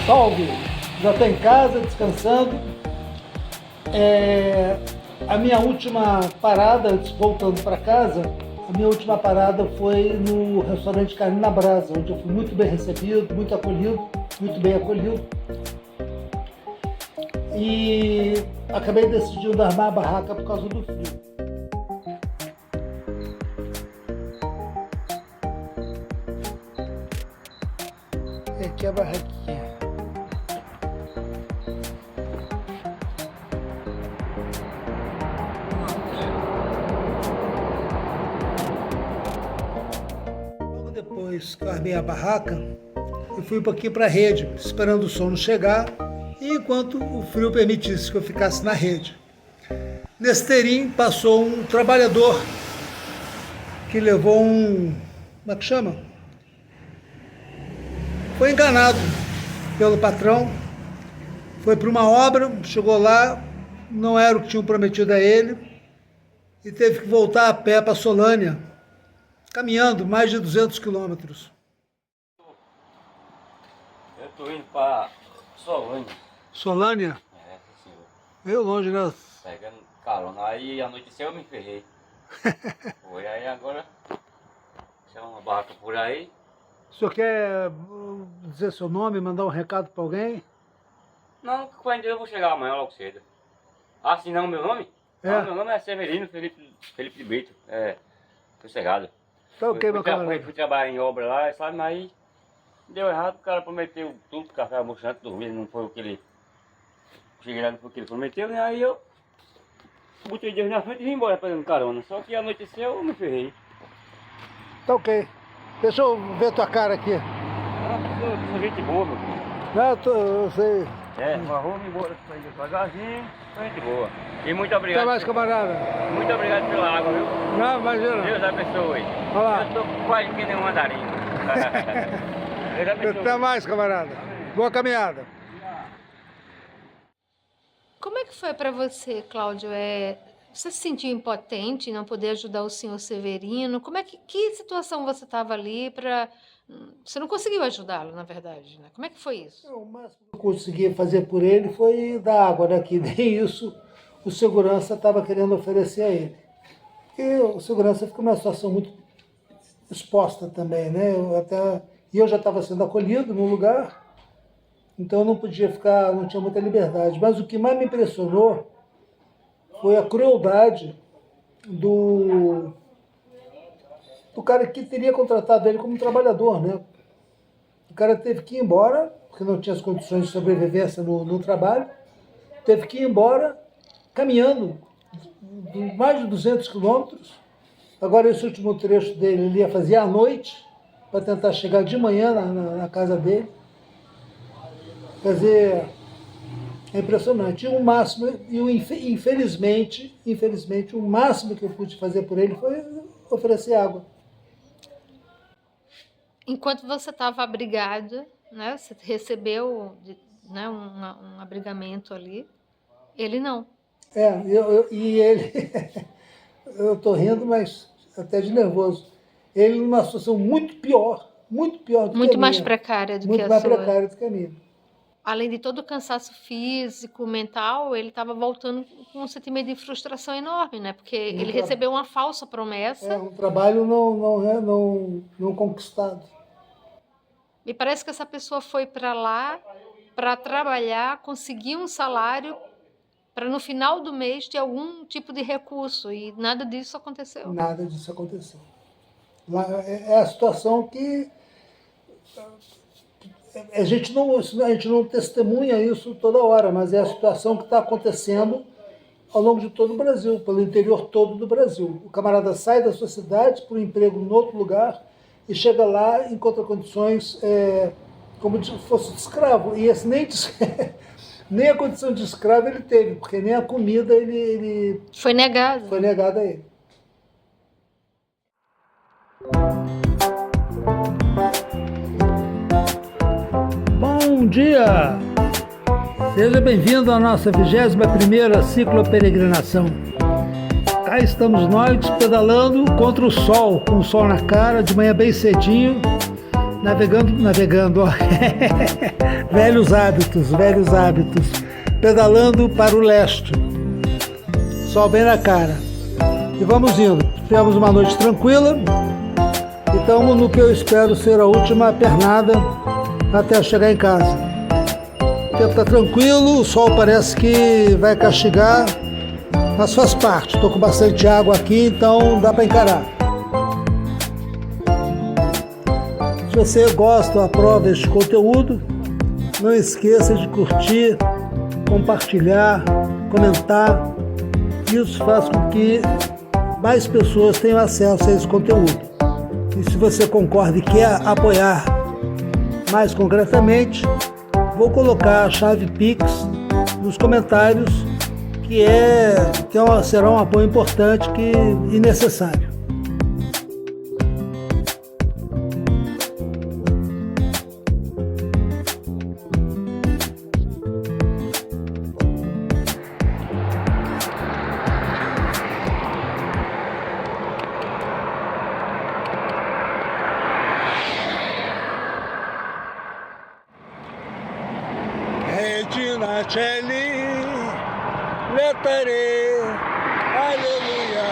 Salve! Já estou em casa, descansando. A minha última parada, voltando para casa, a minha última parada foi no restaurante Carne na Brasa, onde eu fui muito bem recebido, muito bem acolhido. E acabei decidindo armar a barraca por causa do frio. E aqui é a barraquinha. Logo depois que eu armei a barraca, eu fui um pouquinho para a rede, esperando o sono chegar, e enquanto o frio permitisse que eu ficasse na rede. Nesse terim passou um trabalhador que levou como é que chama? Foi enganado pelo patrão, foi para uma obra, chegou lá, não era o que tinham prometido a ele, e teve que voltar a pé para Solânia, caminhando mais de 200 quilômetros. Eu estou indo para Solânia. Solânia? É, senhor. Meio longe, né? Pegando carona. Aí anoiteceu, eu me ferrei. Foi aí agora, chama uma barraca por aí. O senhor quer dizer seu nome, mandar um recado para alguém? Não, quando eu vou chegar amanhã logo cedo. Ah, se não, meu nome? É. Não, meu nome é Severino Felipe de Brito. Sossegado. Tá ok, meu camarada. Fui trabalhar em obra lá, sabe, mas aí deu errado, o cara prometeu tudo, café, almoço, antes de dormir, não foi o que ele... Cheguei lá, não foi o que ele prometeu, né? Aí eu botei Deus na frente e vim embora pegando carona. Só que anoiteceu, eu me ferrei. Tá ok. Deixa eu ver tua cara aqui. Ah, sou gente boa, meu filho. Eu sei. É, mas vamos embora devagarzinho, sou gente boa. E muito obrigado. Até mais, camarada. Muito obrigado pela água, viu? Não, imagina. Deus abençoe. Olha lá. Eu estou quase que nem um mandarim. Deus abençoe. Até mais, camarada. Boa caminhada. Como é que foi para você, Cláudio? Você se sentiu impotente em não poder ajudar o senhor Severino? Que situação você estava ali para... Você não conseguiu ajudá-lo, na verdade, né? Como é que foi isso? O máximo que eu consegui fazer por ele foi dar água, né? Que nem isso o segurança estava querendo oferecer a ele. E o segurança ficou numa situação muito exposta também, né? Eu já estava sendo acolhido no lugar, então eu não podia ficar, não tinha muita liberdade. Mas o que mais me impressionou foi a crueldade do cara que teria contratado ele como trabalhador, né? O cara teve que ir embora, porque não tinha as condições de sobrevivência no trabalho, teve que ir embora caminhando mais de 200 quilômetros. Agora esse último trecho dele ele ia fazer à noite, para tentar chegar de manhã na casa dele. Quer dizer, é impressionante. E o máximo, infelizmente, o máximo que eu pude fazer por ele foi oferecer água. Enquanto você estava abrigado, né? Você recebeu, né, um abrigamento ali. Ele não. E ele, eu estou rindo, mas até de nervoso. Ele numa situação muito pior do que a minha. Muito mais precária do que a sua. Muito mais precária do que a minha. Além de todo o cansaço físico, mental, ele estava voltando com um sentimento de frustração enorme, né? Porque ele recebeu uma falsa promessa. Um trabalho não conquistado. Me parece que essa pessoa foi para lá para trabalhar, conseguir um salário, para no final do mês ter algum tipo de recurso, e nada disso aconteceu. Nada disso aconteceu. É a situação que a gente não testemunha isso toda hora, mas é a situação que está acontecendo ao longo de todo o Brasil, pelo interior todo do Brasil. O camarada sai da sua cidade por um emprego em outro lugar e chega lá e encontra condições como se fosse de escravo. E esse nem a condição de escravo ele teve, porque nem a comida ele foi negado. Foi negada a ele. Bom dia! Seja bem-vindo à nossa 21ª cicloperegrinação. Cá estamos nós pedalando contra o sol, com o sol na cara, de manhã bem cedinho, Navegando, ó. Velhos hábitos. Pedalando para o leste. Sol bem na cara. E vamos indo. Tivemos uma noite tranquila. E estamos no que eu espero ser a última pernada até chegar em casa. O tempo está tranquilo, o sol parece que vai castigar, mas faz parte. Estou com bastante água aqui, então dá para encarar. Se você gosta ou aprova este conteúdo, não esqueça de curtir, compartilhar, comentar. Isso faz com que mais pessoas tenham acesso a esse conteúdo. E se você concorda e quer apoiar mais concretamente, vou colocar a chave Pix nos comentários, será um apoio importante e necessário. Regina Celli, lettere, alleluia.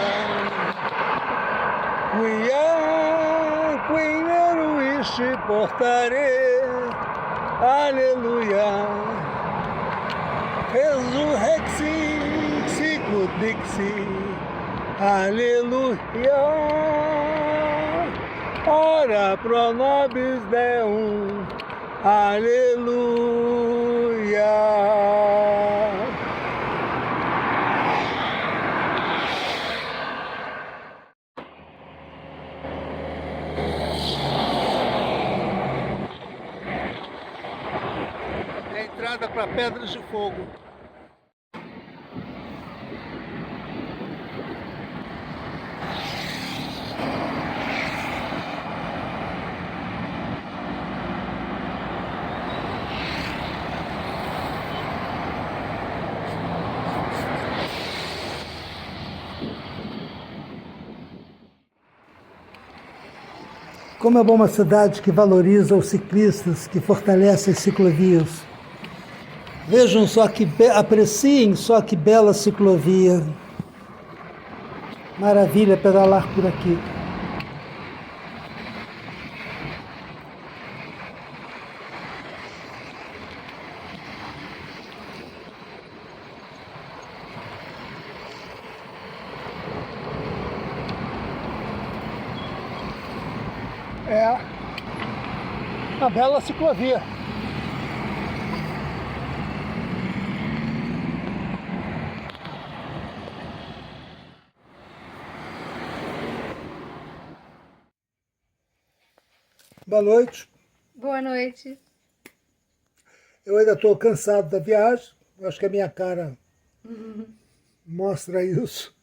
Qui neruisci portare, alleluia. Resurrexi, sicut dixi, alleluia. Ora pro nobis Deum, aleluia. É a entrada para Pedras de Fogo. Como é bom uma cidade que valoriza os ciclistas, que fortalece as ciclovias. Vejam só apreciem só que bela ciclovia. Maravilha pedalar por aqui. É uma bela ciclovia. Boa noite. Boa noite. Eu ainda estou cansado da viagem. Acho que a minha cara mostra isso.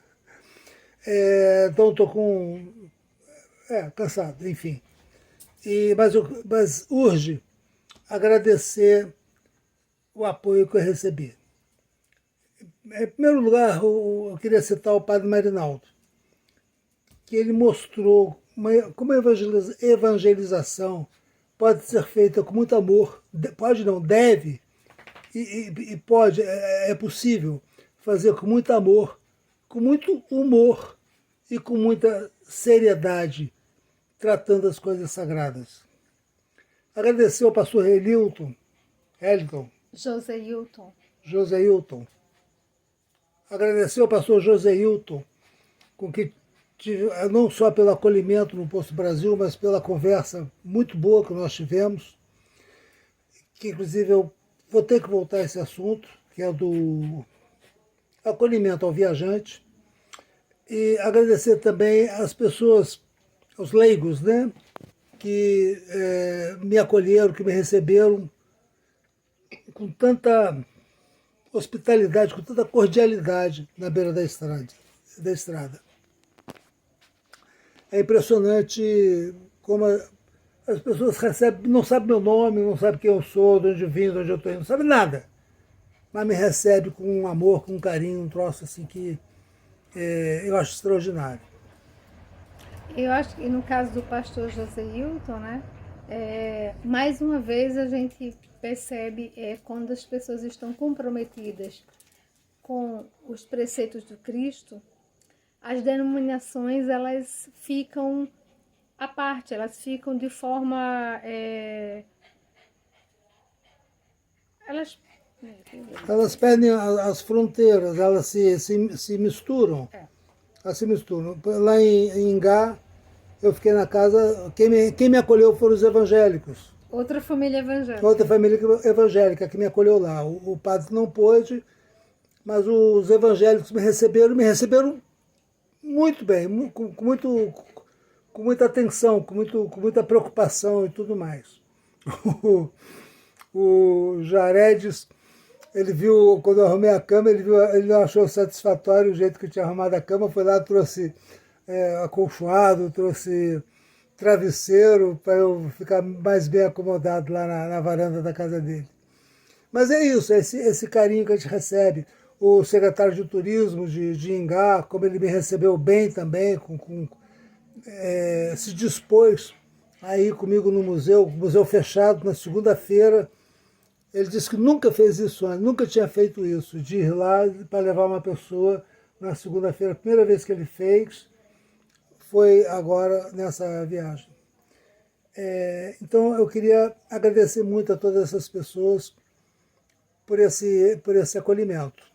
Então estou cansado, enfim. Mas urge agradecer o apoio que eu recebi. Em primeiro lugar, eu queria citar o Padre Marinaldo, que ele mostrou como a evangelização pode ser feita com muito amor, pode não, deve, e pode, é possível fazer com muito amor, com muito humor e com muita seriedade, tratando as coisas sagradas. Agradecer ao pastor José Hilton. Agradecer ao pastor José Hilton, com que tive, não só pelo acolhimento no Posto Brasil, mas pela conversa muito boa que nós tivemos, que inclusive eu vou ter que voltar a esse assunto, que é do acolhimento ao viajante. E agradecer também às pessoas, aos leigos, né, que me acolheram, que me receberam com tanta hospitalidade, com tanta cordialidade na beira da estrada. É impressionante como as pessoas recebem, não sabem meu nome, não sabem quem eu sou, de onde vim, de onde eu estou indo, não sabem nada. Mas me recebe com um amor, com um carinho, um troço assim que eu acho extraordinário. Eu acho que no caso do pastor José Hilton, né? Mais uma vez a gente percebe quando as pessoas estão comprometidas com os preceitos do Cristo, as denominações elas ficam à parte, elas ficam de forma elas Elas perdem as fronteiras, elas se misturam. Elas se misturam. Lá em Ingá, eu fiquei na casa, quem me acolheu foram os evangélicos. outra família evangélica. Outra família evangélica que me acolheu lá. O padre não pôde, mas os evangélicos me receberam muito bem, com muita atenção, com muita preocupação e tudo mais. O Jaredes, ele viu, quando eu arrumei a cama, ele não achou satisfatório o jeito que eu tinha arrumado a cama, foi lá, trouxe acolchoado, trouxe travesseiro para eu ficar mais bem acomodado lá na varanda da casa dele. Mas é isso, esse carinho que a gente recebe. O secretário de turismo de Ingá, como ele me recebeu bem também, se dispôs a ir comigo no museu fechado na segunda-feira. Ele disse que nunca fez isso antes, nunca tinha feito isso, de ir lá para levar uma pessoa na segunda-feira. A primeira vez que ele fez foi agora nessa viagem. Então eu queria agradecer muito a todas essas pessoas por esse acolhimento.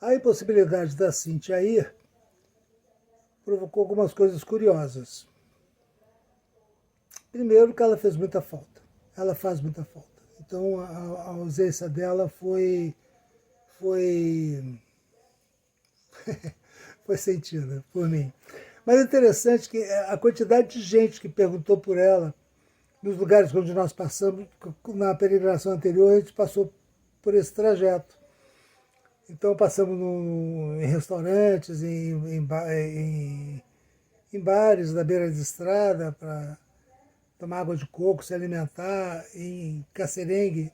A impossibilidade da Cíntia ir provocou algumas coisas curiosas. Primeiro que ela fez muita falta. Ela faz muita falta. Então a ausência dela foi sentida por mim. Mas é interessante que a quantidade de gente que perguntou por ela, nos lugares onde nós passamos, na peregrinação anterior, a gente passou por esse trajeto. Então passamos em restaurantes, em bares da beira de estrada para tomar água de coco, se alimentar, em Cacerengue,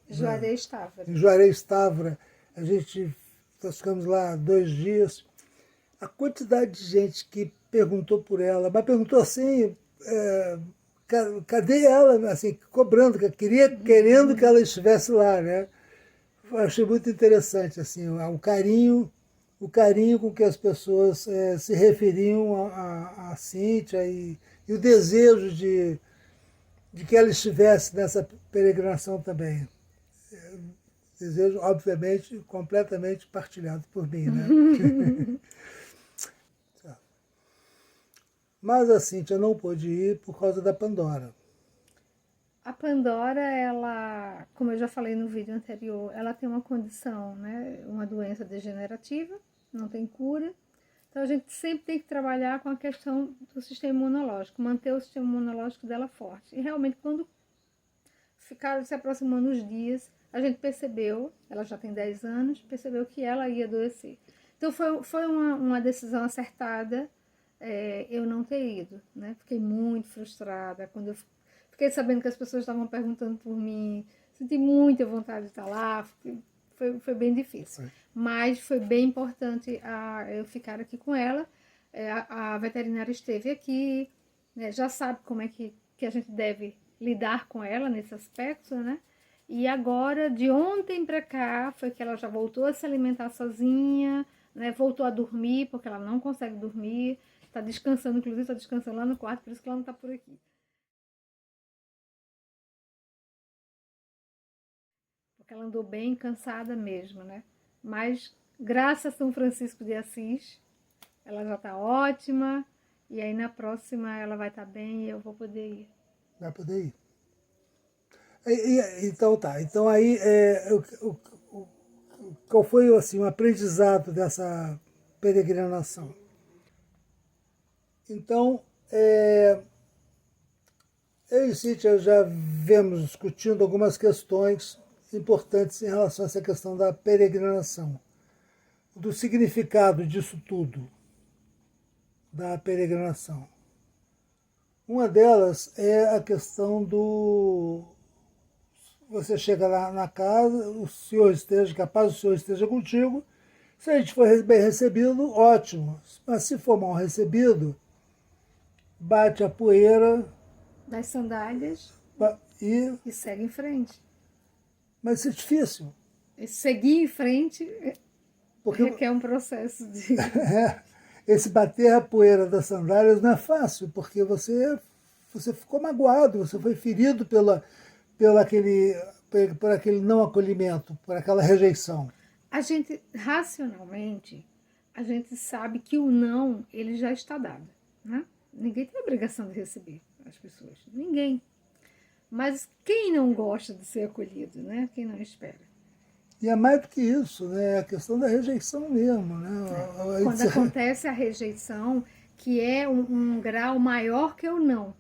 Juarez Távora. Em Juarez Távora, nós ficamos lá 2 dias. A quantidade de gente que perguntou por ela, mas perguntou assim, cadê ela? Assim, cobrando, querendo que ela estivesse lá, né? Eu achei muito interessante assim, o carinho com que as pessoas se referiam a Cíntia e o desejo de que ela estivesse nessa peregrinação também. Desejo, obviamente, completamente partilhado por mim, né? Mas a Cíntia não pôde ir por causa da Pandora. A Pandora, ela, como eu já falei no vídeo anterior, ela tem uma condição, né, uma doença degenerativa, não tem cura. Então a gente sempre tem que trabalhar com a questão do sistema imunológico, manter o sistema imunológico dela forte. E realmente quando ficaram se aproximando os dias, a gente percebeu, ela já tem 10 anos, percebeu que ela ia adoecer. Então foi uma decisão acertada eu não ter ido, né? Fiquei muito frustrada quando eu fiquei sabendo que as pessoas estavam perguntando por mim, senti muita vontade de estar lá, foi bem difícil. Mas foi bem importante eu ficar aqui com ela. A veterinária esteve aqui, né, já sabe como é que a gente deve lidar com ela nesse aspecto, né? E agora, de ontem para cá, foi que ela já voltou a se alimentar sozinha, né? Voltou a dormir, porque ela não consegue dormir, está descansando, inclusive está descansando lá no quarto, por isso que ela não está por aqui. Porque ela andou bem cansada mesmo, né? Mas, graças a São Francisco de Assis, ela já está ótima, e aí na próxima ela vai estar bem e eu vou poder ir. Vai poder ir. Então tá, então aí qual foi assim, o aprendizado dessa peregrinação? Então, eu e Cíntia já vemos discutindo algumas questões importantes em relação a essa questão da peregrinação, do significado disso tudo, da peregrinação. Uma delas é a questão você chega lá na casa, o Senhor esteja, que a paz do Senhor esteja contigo. Se a gente for bem recebido, ótimo. Mas se for mal recebido, bate a poeira Das sandálias e... e segue em frente. Mas isso é difícil, E seguir em frente porque requer um processo de... esse bater a poeira das sandálias não é fácil, porque você ficou magoado, você foi ferido por aquele não acolhimento, por aquela rejeição. A gente, racionalmente, a gente sabe que o não, ele já está dado, né? Ninguém tem a obrigação de receber as pessoas, ninguém. Mas quem não gosta de ser acolhido, né? Quem não espera? E é mais do que isso, né? É a questão da rejeição mesmo, né? Quando acontece a rejeição, que é um grau maior que o não.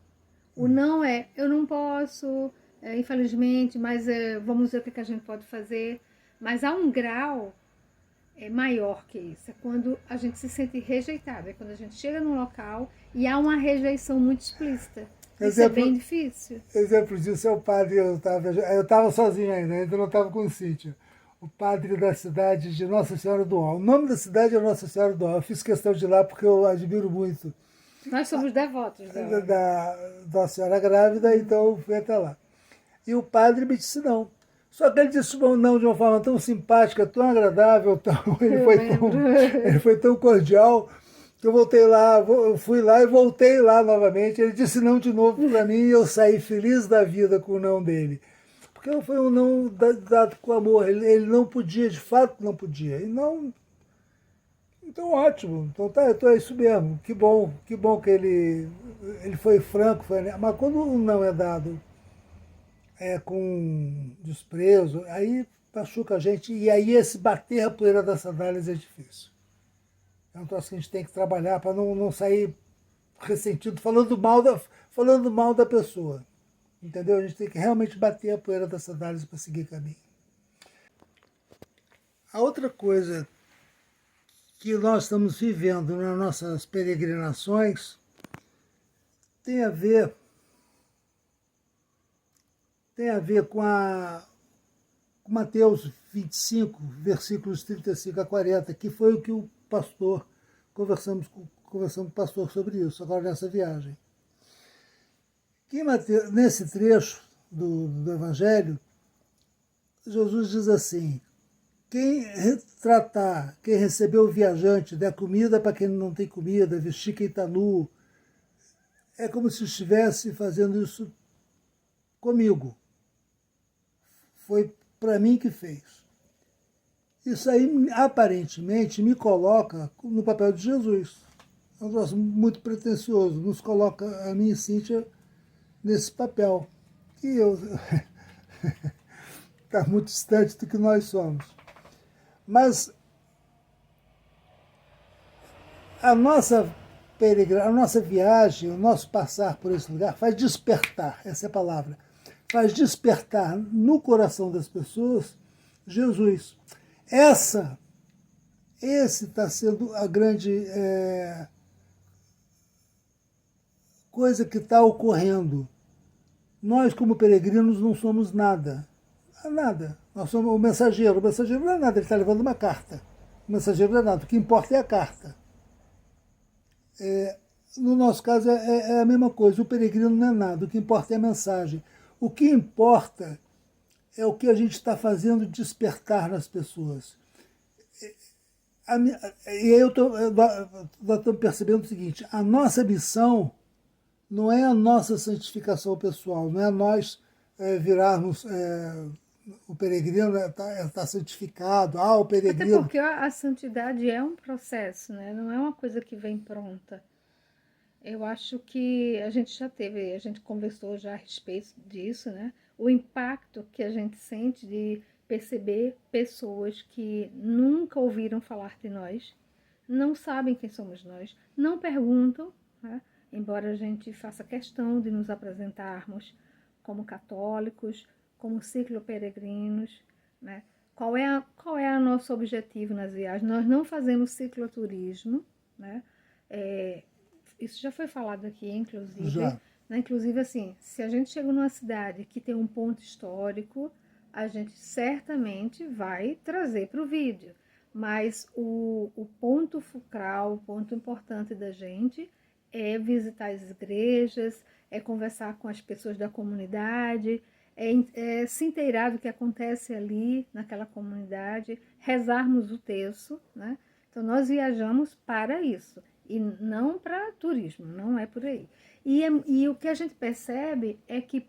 O não é, eu não posso, infelizmente, mas vamos ver o que a gente pode fazer. Mas há um grau maior que isso. É quando a gente se sente rejeitado. É quando a gente chega num local e há uma rejeição muito explícita. Isso é bem difícil. Exemplo disso é o padre, eu estava sozinho ainda não estava com o Cíntia. O padre da cidade de Nossa Senhora do Ó. O nome da cidade é Nossa Senhora do Ó. Eu fiz questão de ir lá porque eu admiro muito Nós somos devotos dela. da senhora grávida, então eu fui até lá. E o padre me disse não. Só que ele disse não de uma forma tão simpática, tão agradável, ele foi tão cordial, que eu voltei lá, eu fui lá e voltei lá novamente. Ele disse não de novo para mim e eu saí feliz da vida com o não dele. Porque foi um não dado com amor. Ele não podia, de fato não podia. E não... Então, ótimo. Então, então é isso mesmo. Que bom que ele foi franco. Mas quando um não é dado com desprezo, aí machuca a gente. E aí esse bater a poeira das sandálias é difícil. É um troço que a gente tem que trabalhar para não sair ressentido, falando mal da pessoa. Entendeu? A gente tem que realmente bater a poeira das sandálias para seguir caminho. A outra coisa que nós estamos vivendo nas nossas peregrinações tem a ver com Mateus 25, versículos 35 a 40, que foi o que o pastor, conversamos com o pastor sobre isso, agora nessa viagem. Que nesse trecho do Evangelho, Jesus diz assim: quem receber o viajante, der comida para quem não tem comida, vestir quem está nu, é como se estivesse fazendo isso comigo. Foi para mim que fez. Isso aí, aparentemente, me coloca no papel de Jesus. É um negócio muito pretensioso. Nos coloca, a mim e Cíntia, nesse papel. Que está muito distante do que nós somos. Mas a nossa viagem, o nosso passar por esse lugar faz despertar, essa é a palavra, faz despertar no coração das pessoas Jesus. Esse está sendo a grande coisa que está ocorrendo. Nós, como peregrinos, não somos nada. Nada. Nós somos o mensageiro. O mensageiro não é nada, ele está levando uma carta. O mensageiro não é nada. O que importa é a carta. No nosso caso é a mesma coisa. O peregrino não é nada. O que importa é a mensagem. O que importa é o que a gente está fazendo despertar nas pessoas. E aí nós estamos percebendo o seguinte: a nossa missão não é a nossa santificação pessoal, não é nós virarmos o peregrino está santificado, o peregrino... Até porque a santidade é um processo, né? Não é uma coisa que vem pronta. Eu acho que a gente conversou já a respeito disso, né? O impacto que a gente sente de perceber pessoas que nunca ouviram falar de nós, não sabem quem somos nós, não perguntam, né? Embora a gente faça questão de nos apresentarmos como católicos, como cicloperegrinos, né? Qual é o nosso objetivo nas viagens? Nós não fazemos cicloturismo, né? Isso já foi falado aqui, inclusive. Já. Né? Inclusive, assim, se a gente chega numa cidade que tem um ponto histórico, a gente certamente vai trazer para o vídeo. Mas o ponto fulcral, o ponto importante da gente é visitar as igrejas, é conversar com as pessoas da comunidade, é se inteirar do que acontece ali naquela comunidade, rezarmos o terço, né? Então nós viajamos para isso e não para turismo, não é por aí. E o que a gente percebe é que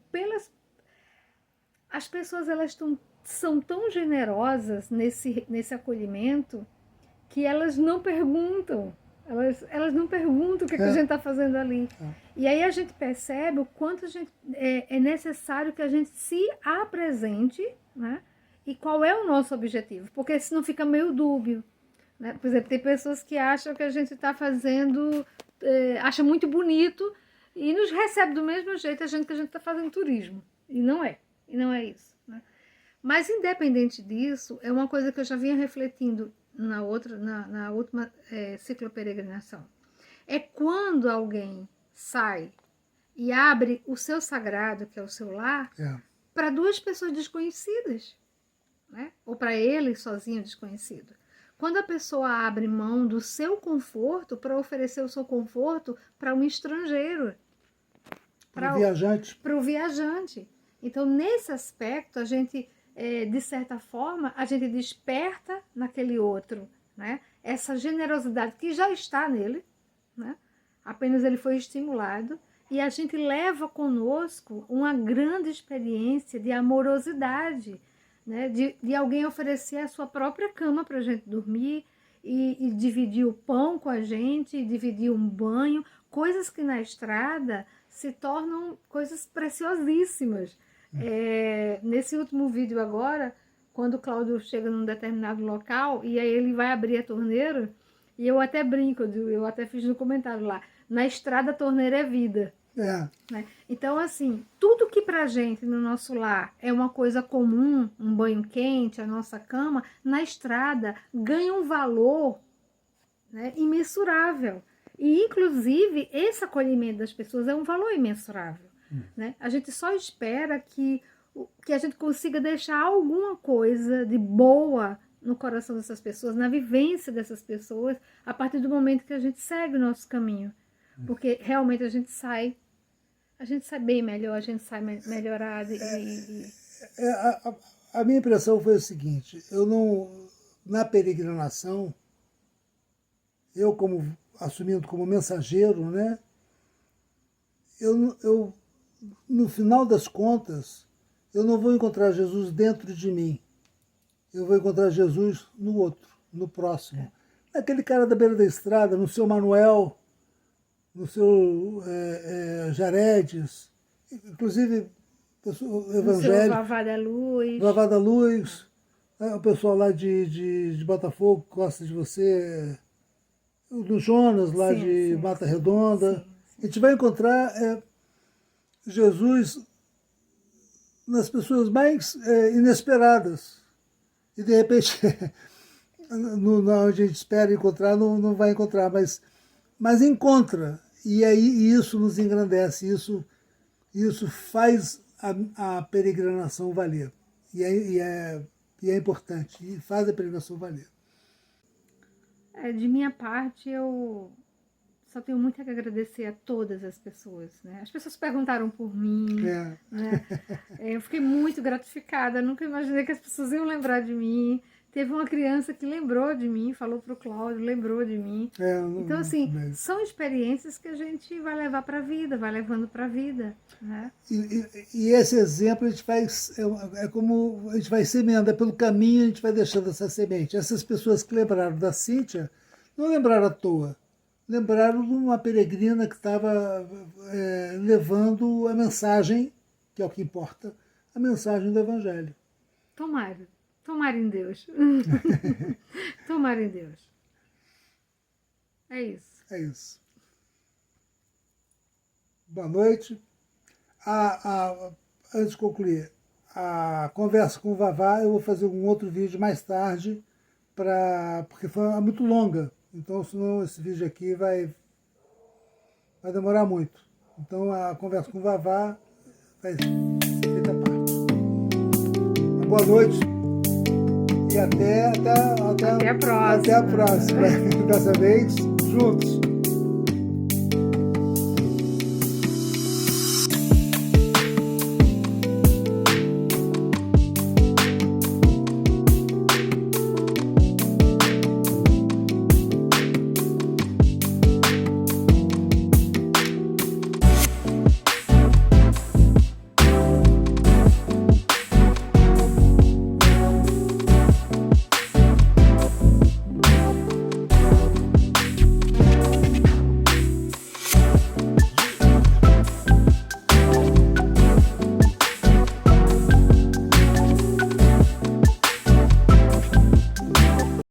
as pessoas elas são tão generosas nesse acolhimento que elas não perguntam. Elas não perguntam o que a gente está fazendo ali. E aí a gente percebe o quanto é necessário que a gente se apresente, né? E qual é o nosso objetivo, porque senão fica meio dúbio. Né? Por exemplo, tem pessoas que acham que a gente está fazendo, acha muito bonito e nos recebe do mesmo jeito a gente que a gente está fazendo turismo. E não é isso. Né? Mas independente disso, é uma coisa que eu já vinha refletindo na última cicloperegrinação. É quando alguém sai e abre o seu sagrado, que é o seu lar, para duas pessoas desconhecidas, né? Ou para ele sozinho desconhecido. Quando a pessoa abre mão do seu conforto para oferecer o seu conforto para um estrangeiro. Para o viajante. Então, nesse aspecto, a gente, de certa forma, a gente desperta naquele outro, né? Essa generosidade que já está nele, né? Apenas ele foi estimulado, e a gente leva conosco uma grande experiência de amorosidade, né? De alguém oferecer a sua própria cama para a gente dormir, e dividir o pão com a gente, dividir um banho, coisas que na estrada se tornam coisas preciosíssimas. Nesse último vídeo agora, quando o Cláudio chega num determinado local e aí ele vai abrir a torneira, e eu até brinco, eu até fiz no comentário lá, na estrada a torneira é vida. Né? Então, assim, tudo que pra gente no nosso lar é uma coisa comum, um banho quente, a nossa cama, na estrada ganha um valor, né, imensurável. E, inclusive, esse acolhimento das pessoas é um valor imensurável. Né? A gente só espera que a gente consiga deixar alguma coisa de boa no coração dessas pessoas, na vivência dessas pessoas, a partir do momento que a gente segue o nosso caminho. Porque realmente a gente sai bem melhor, a gente sai melhorado. A minha impressão foi o seguinte: na peregrinação, eu assumindo como mensageiro, né? Eu no final das contas, eu não vou encontrar Jesus dentro de mim. Eu vou encontrar Jesus no outro, no próximo. Naquele cara da beira da estrada, no seu Manuel, no seu Jaredes, inclusive o evangélico. Vavá da Luz, o pessoal lá de Botafogo que gosta de você, o do Jonas lá de Mata Redonda. A gente vai encontrar Jesus nas pessoas mais inesperadas. E de repente, onde a gente espera encontrar, não vai encontrar, mas encontra. E aí isso nos engrandece, isso faz a peregrinação valer. E é importante, e faz a peregrinação valer. De minha parte, eu só tenho muito a agradecer a todas as pessoas. Né? As pessoas perguntaram por mim. Né? Eu fiquei muito gratificada, nunca imaginei que as pessoas iam lembrar de mim. Teve uma criança que lembrou de mim, falou para o Cláudio, lembrou de mim. Então, assim, são experiências que a gente vai levar para a vida, vai levando para a vida. Né? E esse exemplo a gente faz, é como a gente vai semeando, pelo caminho a gente vai deixando essa semente. Essas pessoas que lembraram da Cíntia, não lembraram à toa. Lembraram de uma peregrina que estava levando a mensagem, que é o que importa, a mensagem do Evangelho. Tomara em Deus. Tomara em Deus. É isso. É isso. Boa noite. Antes de concluir, a conversa com o Vavá, eu vou fazer um outro vídeo mais tarde, porque foi muito longa. Então, senão esse vídeo aqui vai demorar muito. Então, a conversa com o Vavá vai ser feita à parte. Boa noite. E até a próxima. Até a próxima. Dessa vez, juntos.